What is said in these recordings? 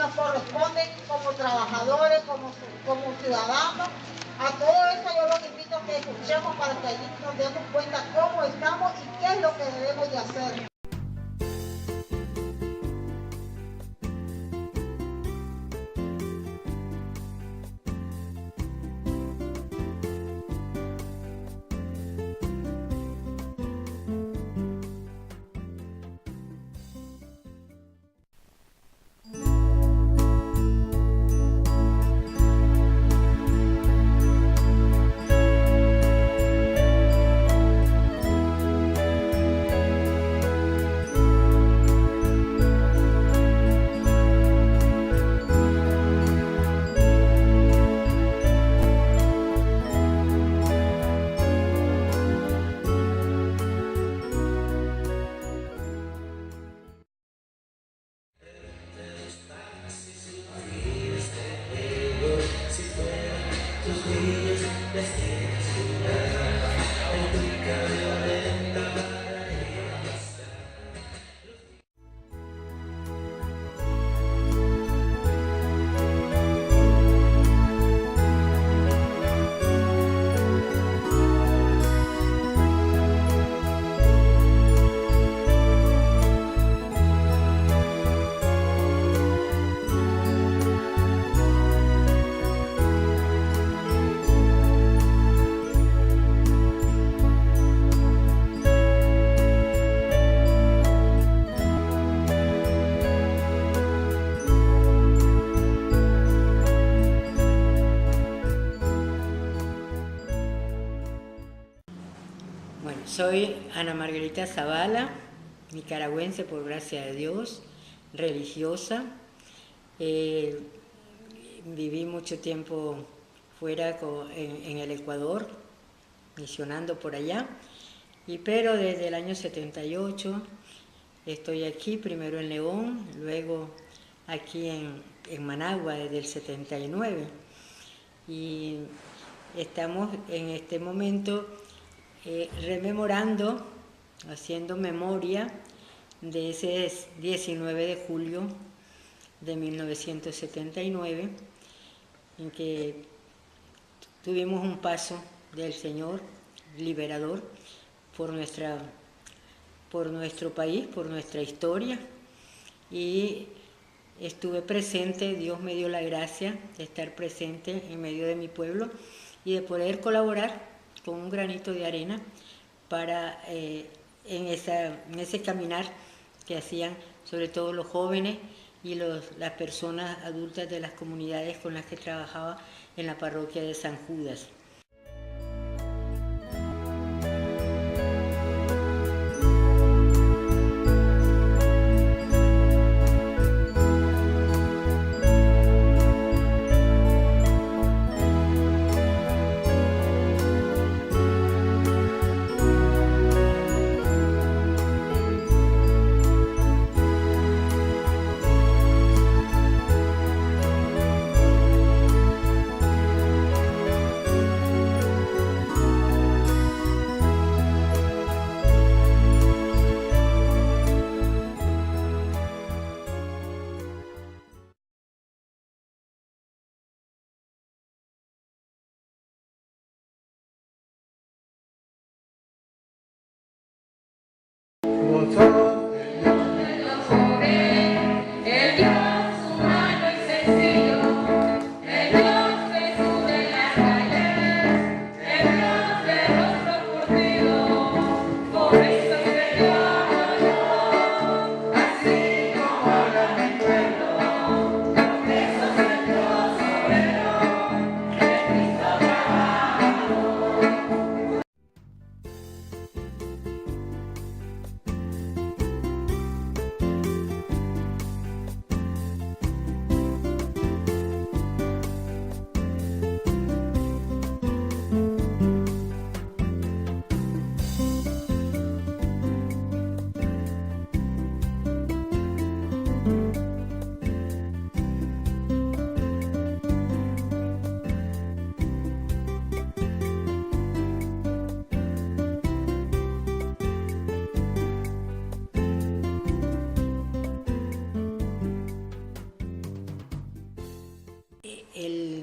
nos corresponden como trabajadores, como ciudadanos. A todo eso yo los invito a que escuchemos para que allí nos demos cuenta cómo estamos y qué es lo que debemos de hacer. Bueno, soy Ana Margarita Zavala, nicaragüense por gracia de Dios, religiosa. Viví mucho tiempo fuera en el Ecuador, misionando por allá, pero desde el año 78 estoy aquí, primero en León, luego aquí en Managua desde el 79. Y estamos en este momento rememorando, haciendo memoria de ese 19 de julio de 1979, en que tuvimos un paso del Señor liberador por nuestro país, por nuestra historia, y estuve presente. Dios me dio la gracia de estar presente en medio de mi pueblo y de poder colaborar con un granito de arena para en ese caminar que hacían sobre todo los jóvenes y las personas adultas de las comunidades con las que trabajaba en la parroquia de San Judas.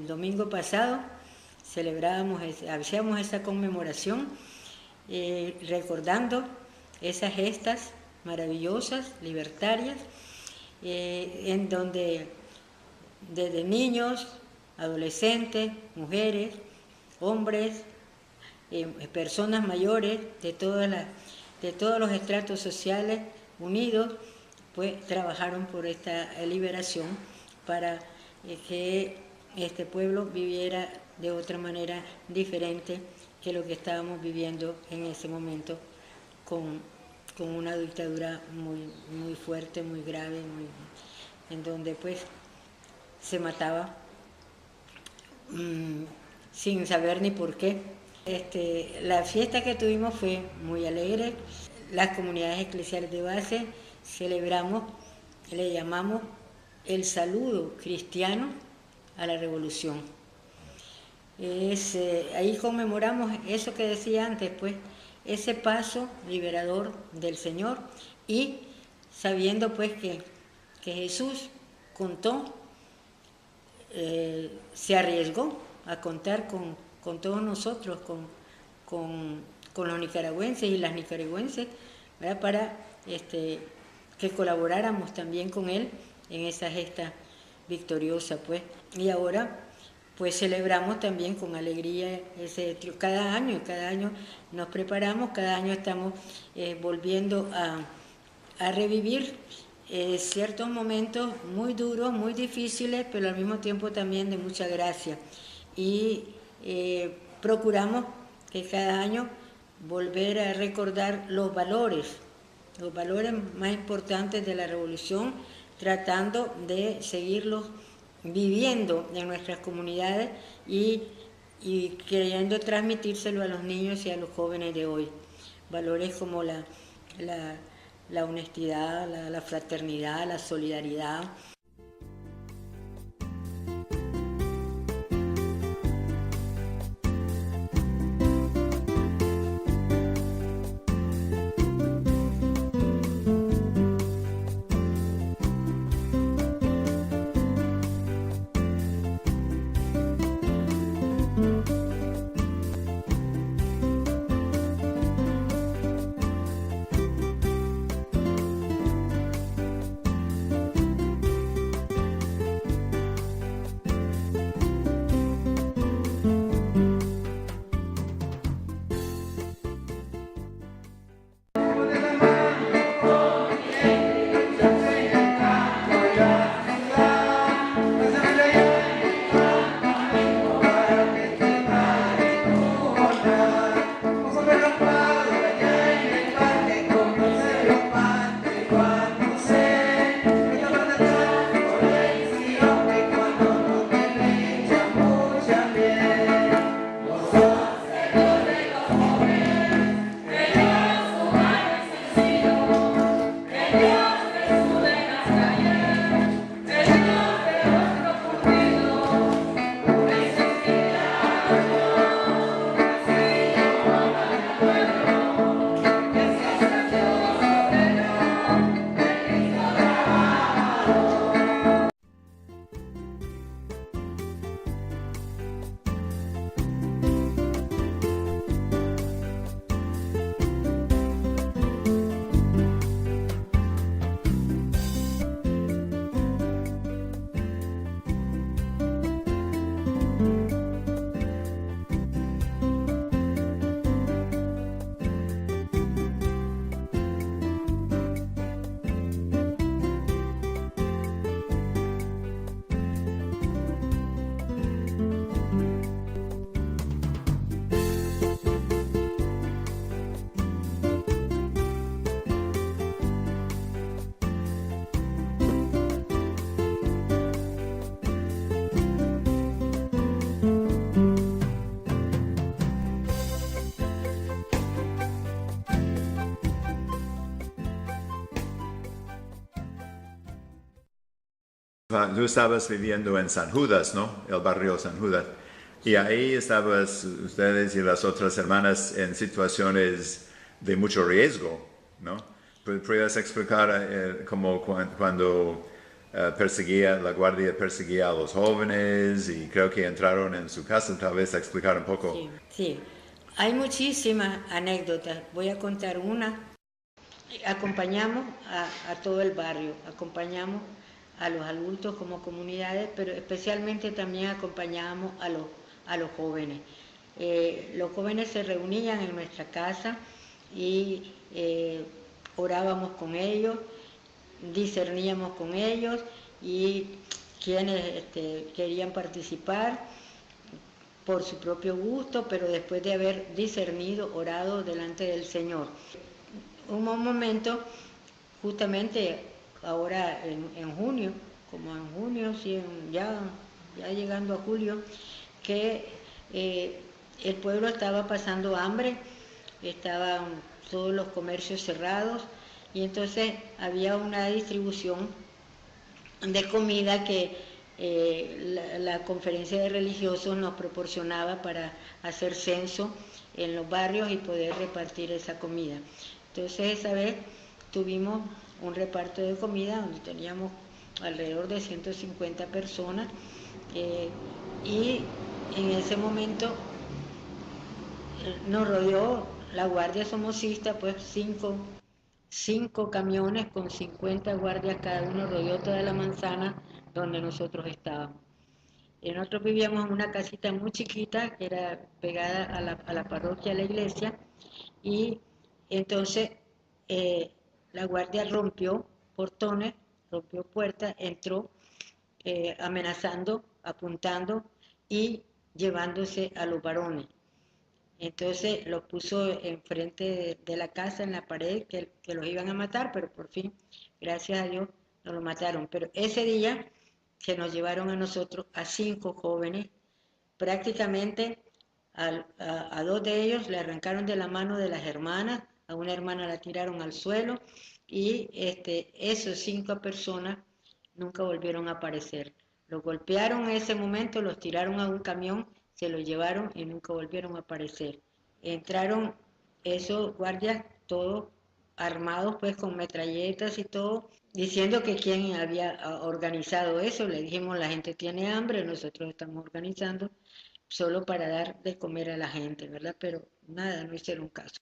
el domingo pasado hacíamos esa conmemoración, recordando esas gestas maravillosas, libertarias, en donde desde niños, adolescentes, mujeres, hombres, personas mayores de todos los estratos sociales unidos, pues trabajaron por esta liberación para que este pueblo viviera de otra manera diferente que lo que estábamos viviendo en ese momento, con una dictadura muy fuerte, muy grave, en donde pues se mataba sin saber ni por qué. La fiesta que tuvimos fue muy alegre. Las comunidades eclesiales de base celebramos, le llamamos el saludo cristiano a la revolución. Ahí conmemoramos eso que decía antes, pues, ese paso liberador del Señor, y sabiendo pues que Jesús contó, se arriesgó a contar con todos nosotros, con los nicaragüenses y las nicaragüenses, ¿verdad? Para que colaboráramos también con él en esa gesta victoriosa, pues. Y ahora pues celebramos también con alegría cada año nos preparamos, cada año estamos volviendo a revivir ciertos momentos muy duros, muy difíciles, pero al mismo tiempo también de mucha gracia. Y procuramos que cada año volver a recordar los valores más importantes de la revolución, tratando de seguirlos viviendo en nuestras comunidades y queriendo transmitírselo a los niños y a los jóvenes de hoy. Valores como la honestidad, la fraternidad, la solidaridad. Tú estabas viviendo en San Judas, ¿no? El barrio San Judas. Y ahí estabas, ustedes y las otras hermanas, en situaciones de mucho riesgo, ¿no? ¿Podrías explicar como cuando la guardia perseguía a los jóvenes y creo que entraron en su casa, tal vez explicar un poco. Sí, sí. Hay muchísimas anécdotas. Voy a contar una. Acompañamos a todo el barrio, acompañamos a los adultos como comunidades, pero especialmente también acompañábamos a los jóvenes. Los jóvenes se reunían en nuestra casa y orábamos con ellos, discerníamos con ellos y quienes querían participar por su propio gusto, pero después de haber discernido, orado delante del Señor. Un momento, justamente ahora en junio, como en junio, sí, ya llegando a julio, que el pueblo estaba pasando hambre, estaban todos los comercios cerrados y entonces había una distribución de comida que la conferencia de religiosos nos proporcionaba para hacer censo en los barrios y poder repartir esa comida. Entonces esa vez tuvimos un reparto de comida donde teníamos alrededor de 150 personas y en ese momento nos rodeó la Guardia Somocista, pues cinco camiones con 50 guardias cada uno, rodeó toda la manzana donde nosotros estábamos. Nosotros vivíamos en una casita muy chiquita que era pegada a la parroquia, a la iglesia, y entonces la guardia rompió portones, rompió puertas, entró amenazando, apuntando y llevándose a los varones. Entonces los puso enfrente de la casa, en la pared, que los iban a matar, pero por fin, gracias a Dios, no lo mataron. Pero ese día que nos llevaron a nosotros, a 5 jóvenes, prácticamente a 2 de ellos le arrancaron de la mano de las hermanas, a una hermana la tiraron al suelo y esos 5 personas nunca volvieron a aparecer. Los golpearon en ese momento, los tiraron a un camión, se los llevaron y nunca volvieron a aparecer. Entraron esos guardias todos armados pues con metralletas y todo, diciendo que quién había organizado eso. Le dijimos, la gente tiene hambre, nosotros estamos organizando solo para dar de comer a la gente, ¿verdad? Pero nada, no hicieron caso.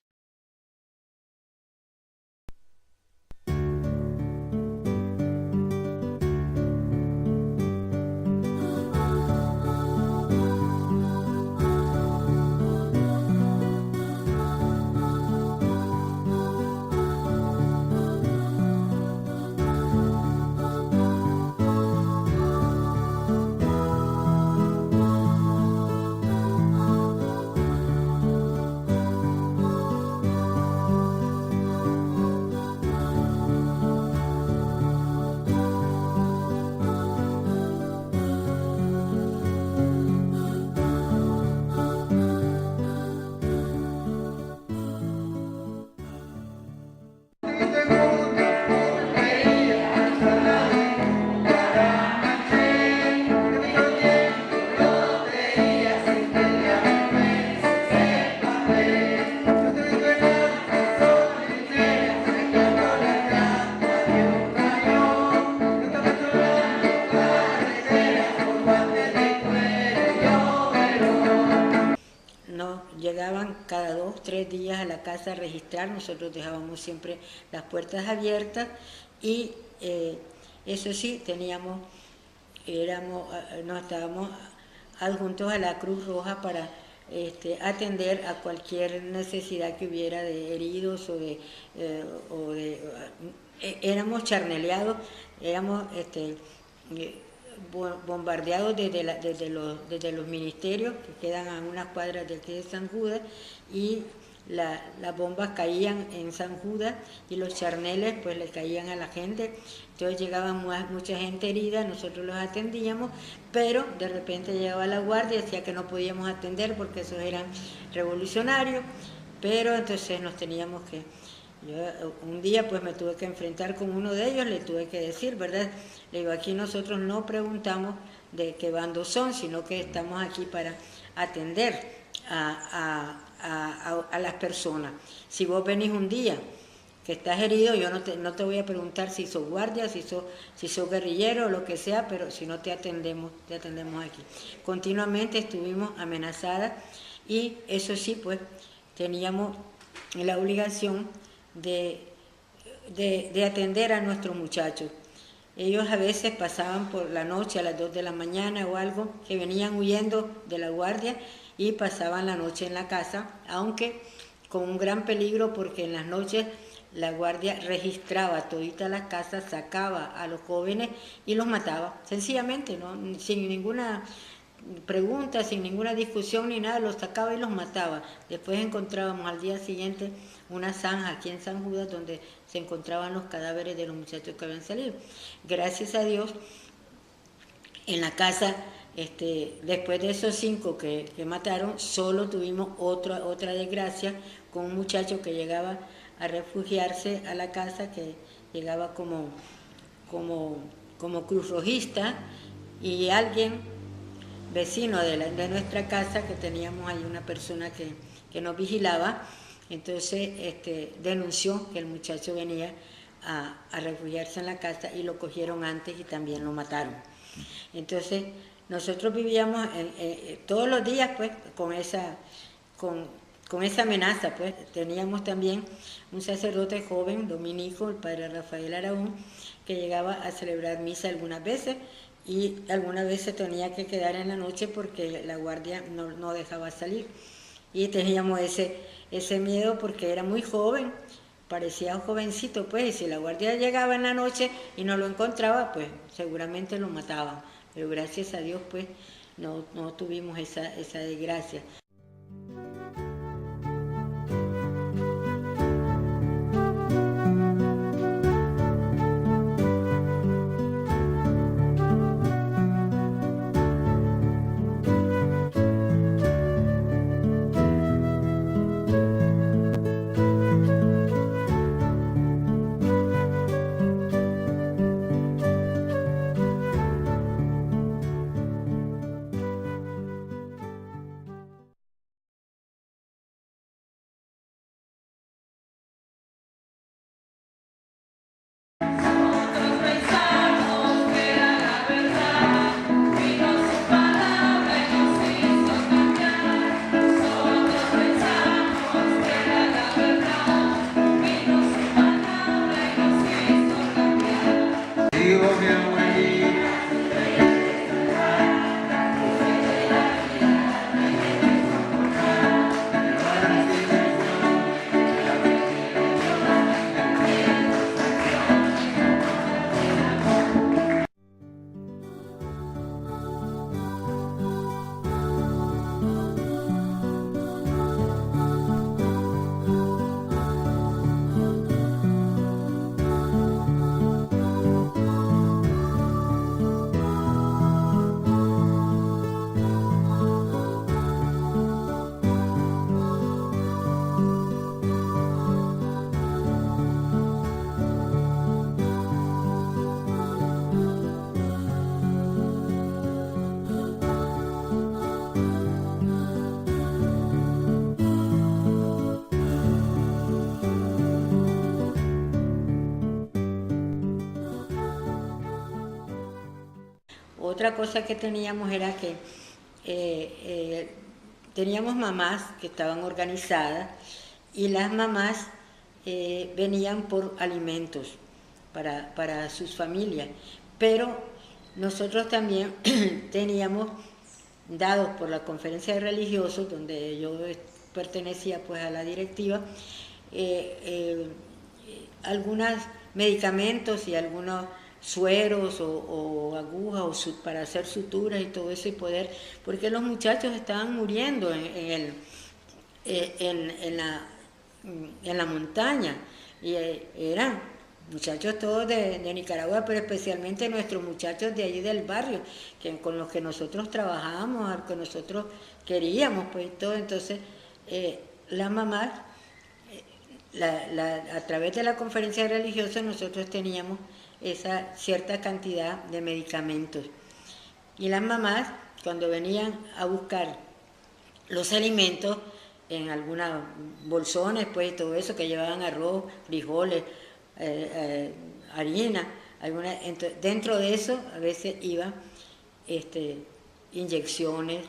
Llegaban cada 2, 3 días a la casa a registrar, nosotros dejábamos siempre las puertas abiertas y eso sí, nos estábamos adjuntos a la Cruz Roja para atender a cualquier necesidad que hubiera de heridos éramos charneleados, éramos bombardeados desde los ministerios que quedan a unas cuadras de aquí de San Judas y las bombas caían en San Judas y los charneles pues le caían a la gente, entonces llegaba mucha gente herida, nosotros los atendíamos, pero de repente llegaba la guardia, decía que no podíamos atender porque esos eran revolucionarios, pero entonces nos teníamos que... Yo un día pues me tuve que enfrentar con uno de ellos, le tuve que decir, ¿verdad? Le digo, aquí nosotros no preguntamos de qué bando son, sino que estamos aquí para atender a las personas. Si vos venís un día que estás herido, yo no te voy a preguntar si sos guardia, si sos guerrillero o lo que sea, pero si no te atendemos aquí. Continuamente estuvimos amenazadas y eso sí, pues teníamos la obligación de atender a nuestros muchachos. Ellos a veces pasaban por la noche a las 2 de la mañana o algo, que venían huyendo de la guardia y pasaban la noche en la casa, aunque con un gran peligro porque en las noches la guardia registraba todita las casas, sacaba a los jóvenes y los mataba, sencillamente, ¿no? Sin ninguna pregunta, sin ninguna discusión ni nada, los sacaba y los mataba. Después encontrábamos al día siguiente una zanja aquí en San Judas donde se encontraban los cadáveres de los muchachos que habían salido. Gracias a Dios, en la casa, después de esos 5 que mataron, solo tuvimos otra desgracia con un muchacho que llegaba a refugiarse a la casa, que llegaba como cruzrojista, y alguien vecino de nuestra casa, que teníamos ahí una persona que nos vigilaba, entonces denunció que el muchacho venía a refugiarse en la casa y lo cogieron antes y también lo mataron. Entonces nosotros vivíamos todos los días pues con esa amenaza. Pues teníamos también un sacerdote joven, dominico, el padre Rafael Araúz, que llegaba a celebrar misa algunas veces y algunas veces tenía que quedar en la noche porque la guardia no dejaba salir. Y teníamos ese miedo porque era muy joven, parecía un jovencito, pues, y si la guardia llegaba en la noche y no lo encontraba, pues seguramente lo mataban. Pero gracias a Dios, pues, no tuvimos esa desgracia. Otra cosa que teníamos era que teníamos mamás que estaban organizadas y las mamás venían por alimentos para sus familias, pero nosotros también teníamos, dados por la conferencia de religiosos, donde yo pertenecía pues a la directiva, algunos medicamentos y algunos sueros o agujas para hacer suturas y todo eso, y poder, porque los muchachos estaban muriendo en la montaña, y eran muchachos todos de Nicaragua, pero especialmente nuestros muchachos de allí del barrio, con los que nosotros trabajábamos, que nosotros queríamos, pues todo. Entonces las mamás, a través de la conferencia religiosa, nosotros teníamos esa cierta cantidad de medicamentos, y las mamás, cuando venían a buscar los alimentos, en algunas bolsones, pues todo eso, que llevaban arroz, frijoles, harina. Dentro de eso a veces iban inyecciones,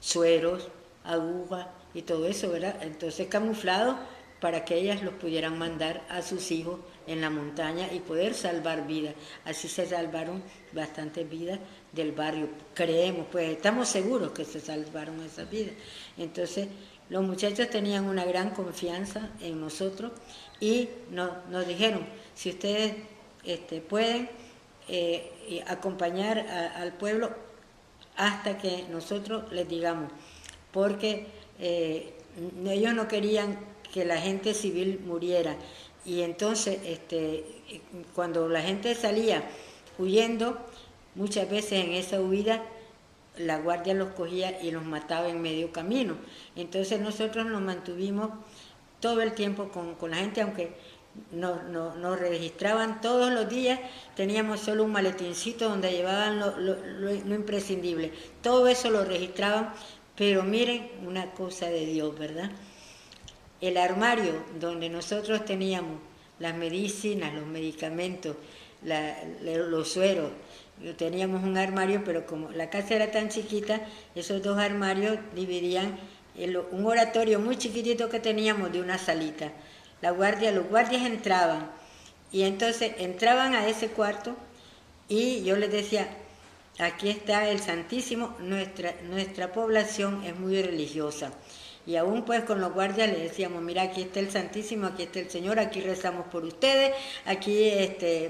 sueros, agujas y todo eso, ¿verdad? Entonces camuflados para que ellas los pudieran mandar a sus hijos en la montaña y poder salvar vidas. Así se salvaron bastantes vidas del barrio. Creemos, pues estamos seguros que se salvaron esas vidas. Entonces los muchachos tenían una gran confianza en nosotros y nos dijeron, si ustedes pueden acompañar al pueblo hasta que nosotros les digamos, porque ellos no querían que la gente civil muriera, y entonces cuando la gente salía huyendo, muchas veces en esa huida la guardia los cogía y los mataba en medio camino. Entonces nosotros nos mantuvimos todo el tiempo con la gente, aunque nos registraban todos los días, teníamos solo un maletincito donde llevaban lo imprescindible, todo eso lo registraban, pero miren una cosa de Dios, ¿verdad? El armario donde nosotros teníamos las medicinas, los medicamentos, los sueros, teníamos un armario, pero como la casa era tan chiquita, esos dos armarios dividían un oratorio muy chiquitito que teníamos de una salita. Los guardias entraban, y entonces entraban a ese cuarto y yo les decía, aquí está el Santísimo, nuestra población es muy religiosa. Y aún pues con los guardias les decíamos, mira, aquí está el Santísimo, aquí está el Señor, aquí rezamos por ustedes, aquí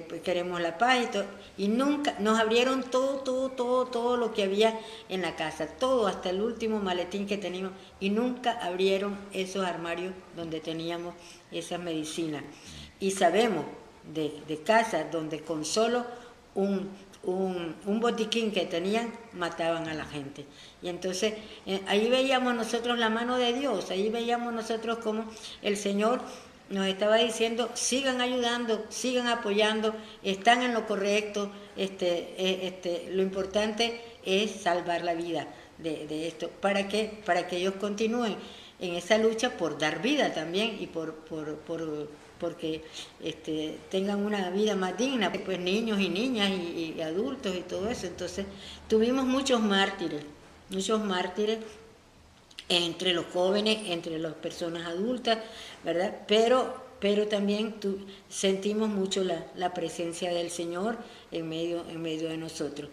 pues, queremos la paz y todo. Y nunca, nos abrieron todo lo que había en la casa, todo, hasta el último maletín que teníamos, y nunca abrieron esos armarios donde teníamos esas medicinas. Y sabemos de casas donde con solo un botiquín que tenían, mataban a la gente. Y entonces ahí veíamos nosotros la mano de Dios, ahí veíamos nosotros cómo el Señor nos estaba diciendo, sigan ayudando, sigan apoyando, están en lo correcto, lo importante es salvar la vida de esto, para que ellos continúen en esa lucha por dar vida también y porque tengan una vida más digna, pues niños y niñas y adultos y todo eso. Entonces tuvimos muchos mártires entre los jóvenes, entre las personas adultas, ¿verdad? Pero también sentimos mucho la presencia del Señor en medio de nosotros.